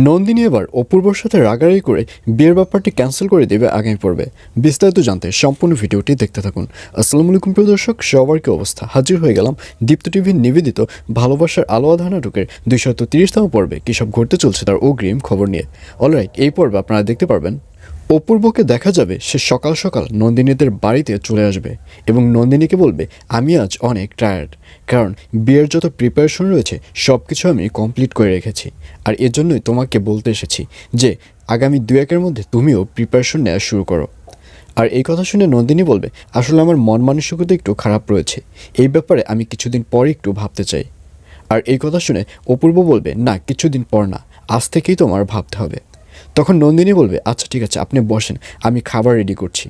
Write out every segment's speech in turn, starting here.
নন্দিনী এবার অপূর্বর সাথে রাগারাগি করে বিয়ের ব্যাপারটি ক্যান্সেল করে দেবে আগামী পর্বে। বিস্তারিত জানতে সম্পূর্ণ ভিডিওটি দেখতে থাকুন। আসসালামু আলাইকুম প্রিয় দর্শক, সবার কি অবস্থা? হাজির হয়ে গেলাম দীপ্ত টিভির নিবেদিত ভালোবাসার আলো আঁধা নাটকের 230তম পর্বে কী সব ঘটতে চলছে তার অগ্রিম খবর নিয়ে। অলরাইট, এই পর্বে আপনারা দেখতে পারবেন অপূর্বকে দেখা যাবে সে সকাল সকাল নন্দিনীদের বাড়িতে চলে আসবে এবং নন্দিনীকে বলবে, আমি আজ অনেক টায়ার্ড, কারণ বিয়ের যত প্রিপারেশন রয়েছে সব কিছু আমি কমপ্লিট করে রেখেছি, আর এর জন্যই তোমাকে বলতে এসেছি যে আগামী 2-1 মধ্যে তুমিও প্রিপারেশন নেওয়া শুরু করো। আর এই কথা শুনে নন্দিনী বলবে, আসলে আমার মন মানসিকতা একটু খারাপ রয়েছে, এই ব্যাপারে আমি কিছুদিন পরে একটু ভাবতে চাই। আর এই কথা শুনে অপূর্ব বলবে, না কিছুদিন পর না, আজ থেকেই তোমার ভাবতে হবে। তখন নন্দিনী বলবে, আচ্ছা ঠিক আছে, আপনি বসেন, আমি খাবার রেডি করছি।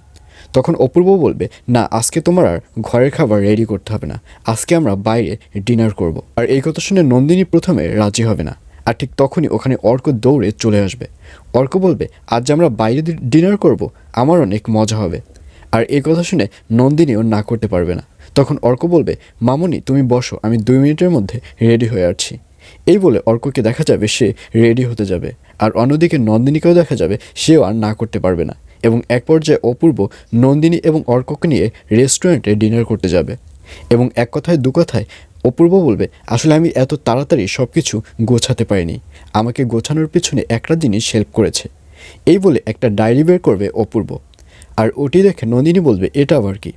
তখন অপূর্ব বলবে, না আজকে তোমার আর ঘরের খাবার রেডি করতে হবে না, আজকে আমরা বাইরে ডিনার করব। আর এই কথা শুনে নন্দিনী প্রথমে রাজি হবে না, আর ঠিক তখনই ওখানে অর্ক দৌড়ে চলে আসবে। অর্ক বলবে, আজ আমরা বাইরে ডিনার করব, আমার অনেক মজা হবে। আর এই কথা শুনে নন্দিনীও না করতে পারবে না। তখন অর্ক বলবে, মামনি তুমি বসো, আমি 2 মিনিটের মধ্যে রেডি হয়ে আসছি। এই বলে অর্ককে দেখা যাবে সে রেডি হতে যাবে, আর অন্যদিকে নন্দিনীকেও দেখা যাবে সেও আর না করতে পারবে না, এবং এক পর্যায়ে অপূর্ব নন্দিনী এবং অর্ককে নিয়ে রেস্টুরেন্টে ডিনার করতে যাবে। এবং এক কথায় দু কথায় অপূর্ব বলবে, আসলে আমি এত তাড়াতাড়ি সব কিছু গোছাতে পারিনি, আমাকে গোছানোর পিছনে একটা জিনিস হেল্প করেছে। এই বলে একটা ডায়েরি বের করবে অপূর্ব, আর ওটি দেখে নন্দিনী বলবে, এটা আবার কি?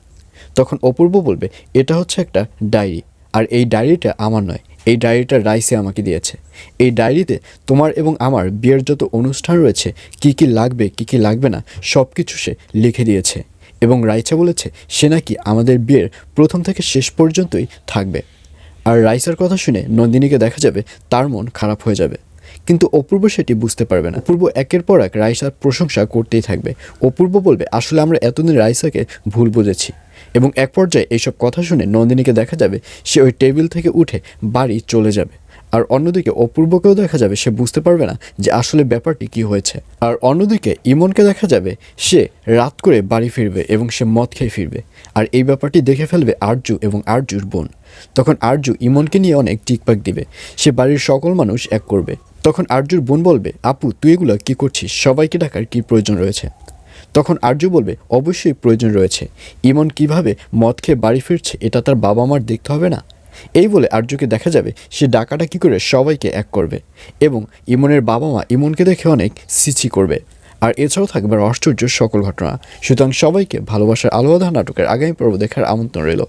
তখন অপূর্ব বলবে, এটা হচ্ছে একটা ডায়েরি, আর এই ডায়েরিটা আমার নয়, এই ডায়েরিটা রাইসে আমাকে দিয়েছে। এই ডায়েরিতে তোমার এবং আমার বিয়ের যত অনুষ্ঠান রয়েছে, কি কি লাগবে কি কি লাগবে না সব কিছু সে লিখে দিয়েছে, এবং রাইসা বলেছে সে নাকি আমাদের বিয়ের প্রথম থেকে শেষ পর্যন্তই থাকবে। আর রাইসার কথা শুনে নন্দিনীকে দেখা যাবে তার মন খারাপ হয়ে যাবে, কিন্তু অপূর্ব সেটি বুঝতে পারবে না। অপূর্ব একের পর এক রাইসার প্রশংসা করতেই থাকবে। অপূর্ব বলবে, আসলে আমরা এতদিন রাইসাকে ভুল বুঝেছি। এবং এক পর্যায়ে এইসব কথা শুনে নন্দিনীকে দেখা যাবে সে ওই টেবিল থেকে উঠে বাড়ি চলে যাবে। আর অন্যদিকে অপূর্বকেও দেখা যাবে সে বুঝতে পারবে না যে আসলে ব্যাপারটি কি হয়েছে। আর অন্যদিকে ইমনকে দেখা যাবে সে রাত করে বাড়ি ফিরবে এবং সে মদ খেয়ে ফিরবে, আর এই ব্যাপারটি দেখে ফেলবে আরজু এবং আরজুর বোন। তখন আরজু ইমনকে নিয়ে অনেক টিকপাক দিবে, সে বাড়ির সকল মানুষ এক করবে। তখন আরজুর বোন বলবে, আপু তুই এগুলো কী করছিস, সবাইকে ডাকার কী প্রয়োজন রয়েছে? তখন আরজু বলবে, অবশ্যই প্রয়োজন রয়েছে, ইমন কিভাবে মদ খেয়ে বাড়ি ফিরছে এটা তার বাবা মার দেখতে হবে না? এই বলে আরজুকে দেখা যাবে সে ডাকাডাকি করে সবাইকে এক করবে, এবং ইমনের বাবা মা ইমনকে দেখে অনেক ছিছি করবে। আর এছাড়াও থাকবে আশ্চর্য সকল ঘটনা। সুতরাং সবাইকে ভালোবাসার আলো আঁধা নাটকের আগামী পর্ব দেখার আমন্ত্রণ রইল।